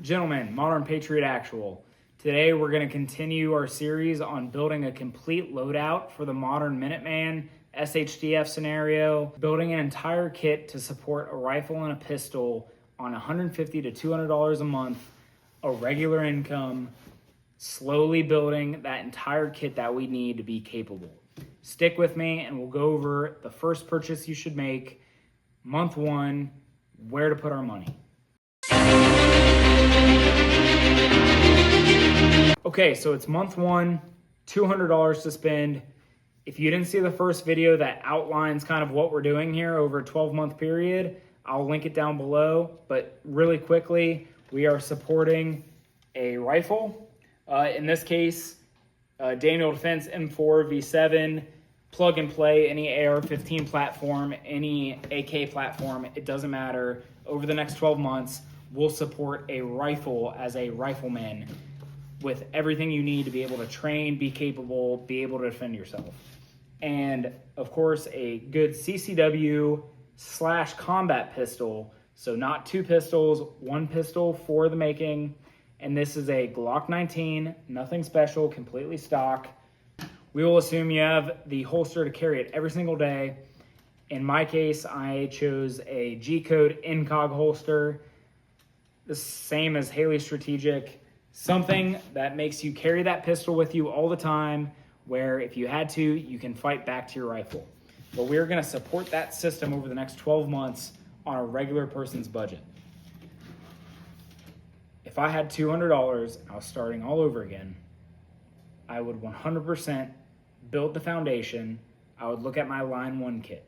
Gentlemen, Modern Patriot Actual. Today we're going to continue our series on building a complete loadout for the modern Minuteman SHDF scenario, building an entire kit to support a rifle and a pistol on $150 to $200 a month, a regular income, slowly building that entire kit that we need to be capable. Stick with me and we'll go over the first purchase you should make, month one, where to put our money. Okay, so it's month one, $200 to spend. If you didn't see the first video that outlines kind of what we're doing here over a 12-month period, I'll link it down below. But really quickly, we are supporting a rifle. In this case, Daniel Defense M4 V7, plug and play, any AR-15 platform, any AK platform, it doesn't matter. Over the next 12 months, we'll support a rifle as a rifleman with everything you need to be able to train, be capable, be able to defend yourself. And of course, a good CCW/combat pistol. So not two pistols, one pistol for the making. And this is a Glock 19, nothing special, completely stock. We will assume you have the holster to carry it every single day. In my case, I chose a G-code Incog holster, the same as Haley Strategic. Something that makes you carry that pistol with you all the time, where if you had to, you can fight back to your rifle. But we're gonna support that system over the next 12 months on a regular person's budget. If I had $200 and I was starting all over again, I would 100% build the foundation. I would look at my line one kit.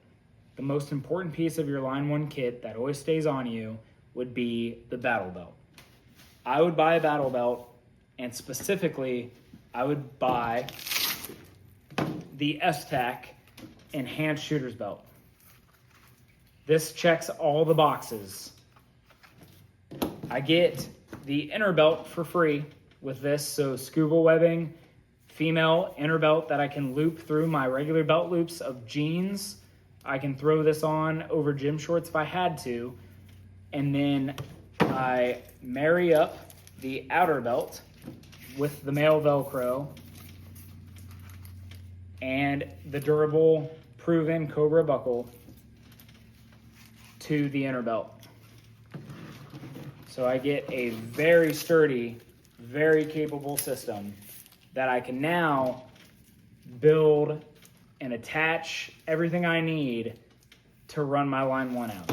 The most important piece of your line one kit that always stays on you would be the battle belt. I would buy a battle belt, and specifically, I would buy the Esstac enhanced shooter's belt. This checks all the boxes. I get the inner belt for free with this, so scuba webbing, female inner belt that I can loop through my regular belt loops of jeans. I can throw this on over gym shorts if I had to, and then I marry up the outer belt with the male Velcro and the durable, proven Cobra buckle to the inner belt. So I get a very sturdy, very capable system that I can now build and attach everything I need to run my line one out.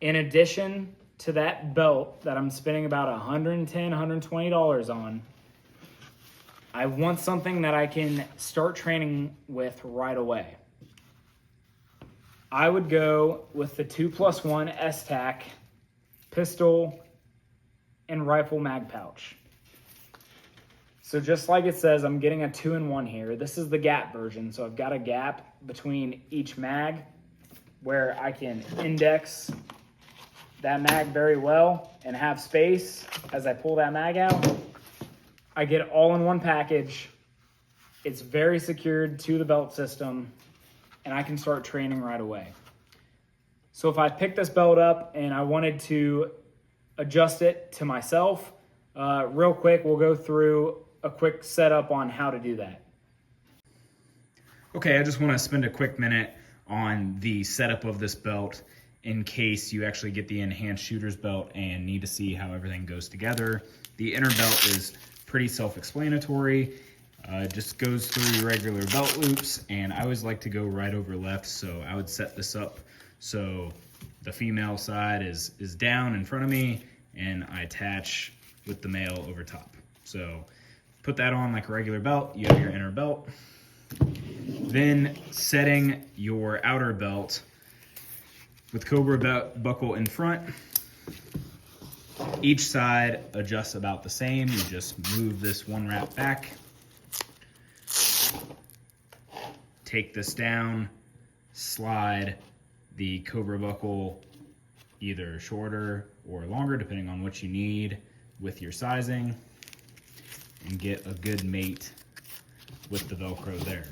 In addition to that belt that I'm spending about $110, $120 on, I want something that I can start training with right away. I would go with the 2+1 Esstac pistol and rifle mag pouch. So just like it says, I'm getting a 2-in-1 here. This is the gap version, so I've got a gap between each mag where I can index that mag very well and have space as I pull that mag out. I get it all in one package. It's very secured to the belt system, and I can start training right away. So if I pick this belt up and I wanted to adjust it to myself, real quick, we'll go through a quick setup on how to do that. Okay, I just want to spend a quick minute on the setup of this belt in case you actually get the enhanced shooter's belt and need to see how everything goes together. The inner belt is pretty self-explanatory. Just goes through your regular belt loops, and I always like to go right over left, so I would set this up so the female side is down in front of me, and I attach with the male over top. So put that on like a regular belt, you have your inner belt. Then setting your outer belt with Cobra buckle in front. Each side adjusts about the same. You just move this one wrap back. Take this down, slide the Cobra buckle either shorter or longer, depending on what you need with your sizing, and get a good mate with the Velcro there.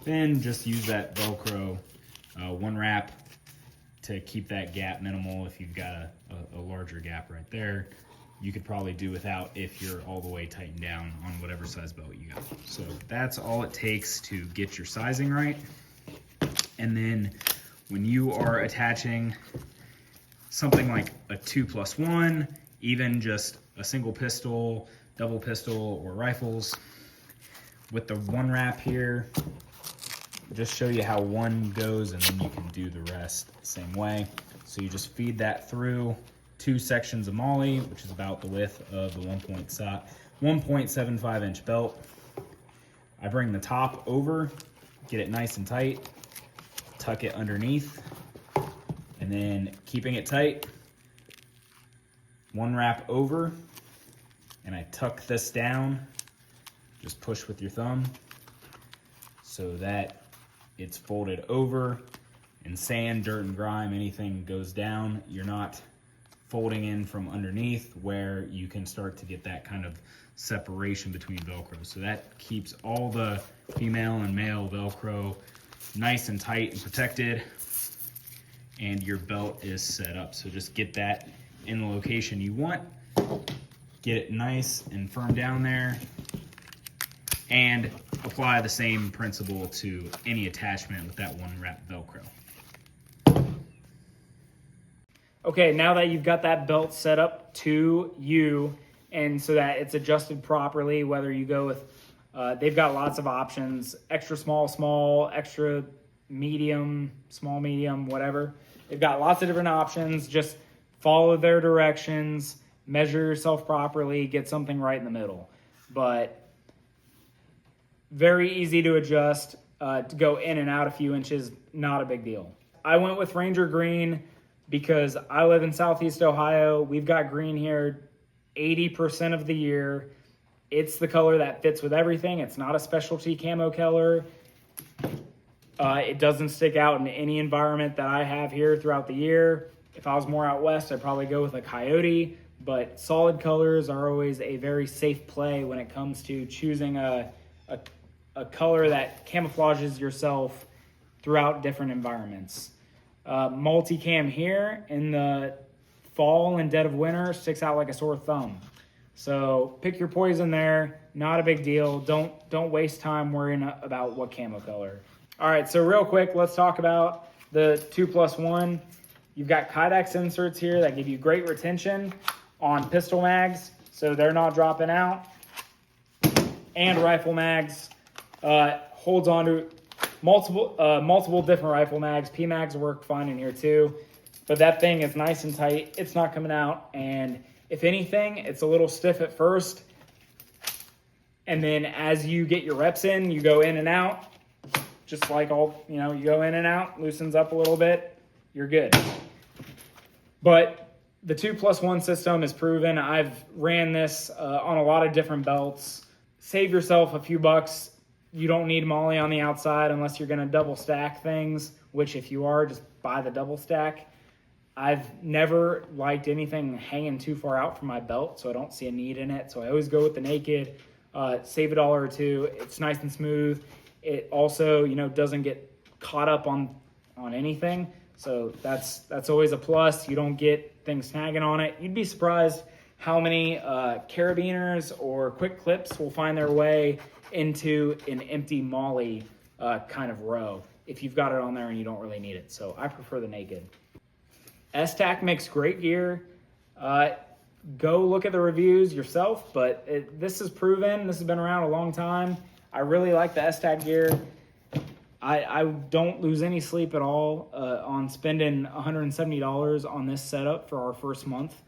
Then just use that Velcro one wrap to keep that gap minimal. If you've got a larger gap right there, you could probably do without if you're all the way tightened down on whatever size belt you got. So that's all it takes to get your sizing right. And then when you are attaching something like a 2+1, even just a single pistol, double pistol, or rifles, with the one wrap here, just show you how one goes, and then you can do the rest the same way. So you just feed that through 2 sections of MOLLE, which is about the width of the 1.75 inch belt. I bring the top over, get it nice and tight, tuck it underneath, and then keeping it tight, one wrap over, and I tuck this down. Just push with your thumb so that it's folded over, and sand, dirt, and grime, anything goes down. You're not folding in from underneath where you can start to get that kind of separation between Velcro. So that keeps all the female and male Velcro nice and tight and protected, and your belt is set up. So just get that in the location you want, get it nice and firm down there, and apply the same principle to any attachment with that one wrap Velcro. Okay, now that you've got that belt set up to you, and so that it's adjusted properly, whether you go with, they've got lots of options, extra small, small, extra medium, small, medium, whatever. They've got lots of different options. Just follow their directions, measure yourself properly, get something right in the middle. But very easy to adjust, to go in and out a few inches, not a big deal. I went with Ranger Green because I live in Southeast Ohio. We've got green here 80% of the year. It's the color that fits with everything. It's not a specialty camo color. It doesn't stick out in any environment that I have here throughout the year. If I was more out west, I'd probably go with a Coyote, but solid colors are always a very safe play when it comes to choosing a color that camouflages yourself throughout different environments. Multicam here in the fall and dead of winter sticks out like a sore thumb. So pick your poison there, not a big deal. Don't waste time worrying about what camo color. All right, so real quick, let's talk about the 2+1. You've got Kydex inserts here that give you great retention on pistol mags, so they're not dropping out. And rifle mags, holds on to multiple different rifle mags. P-mags work fine in here too, but that thing is nice and tight. It's not coming out, and if anything, it's a little stiff at first, and then as you get your reps in, you go in and out, just like you go in and out, loosens up a little bit, you're good. But the 2+1 system is proven. I've ran this on a lot of different belts. Save yourself a few bucks. You don't need MOLLE on the outside unless you're gonna double stack things, which if you are, just buy the double stack. I've never liked anything hanging too far out from my belt, so I don't see a need in it. So I always go with the naked, save $1 or $2. It's nice and smooth. It also, doesn't get caught up on anything. So that's always a plus. You don't get things snagging on it. You'd be surprised how many carabiners or quick clips will find their way into an empty MOLLE kind of row if you've got it on there and you don't really need it. So I prefer the naked. Esstac makes great gear. Go look at the reviews yourself, but this is proven. This has been around a long time. I really like the Esstac gear. I don't lose any sleep at all on spending $170 on this setup for our first month.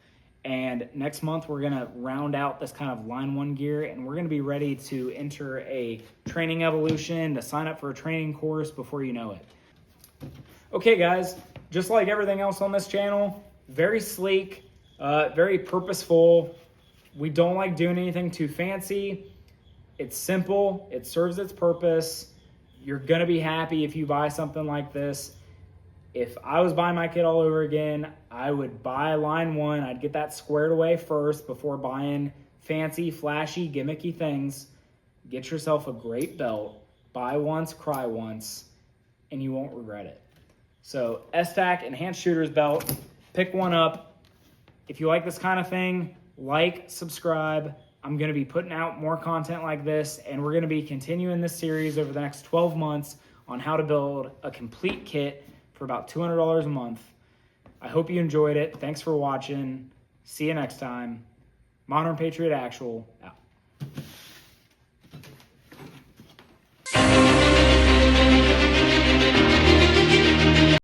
And next month, we're going to round out this kind of line 1 gear, and we're going to be ready to enter a training evolution, to sign up for a training course before you know it. Okay, guys, just like everything else on this channel, very sleek, very purposeful. We don't like doing anything too fancy. It's simple. It serves its purpose. You're going to be happy if you buy something like this. If I was buying my kit all over again, I would buy line 1. I'd get that squared away first before buying fancy, flashy, gimmicky things. Get yourself a great belt. Buy once, cry once, and you won't regret it. So Esstac Enhanced Shooter's Belt, pick one up. If you like this kind of thing, like, subscribe. I'm going to be putting out more content like this, and we're going to be continuing this series over the next 12 months on how to build a complete kit for about $200 a month. I hope you enjoyed it. Thanks for watching. See you next time. Modern Patriot Actual out.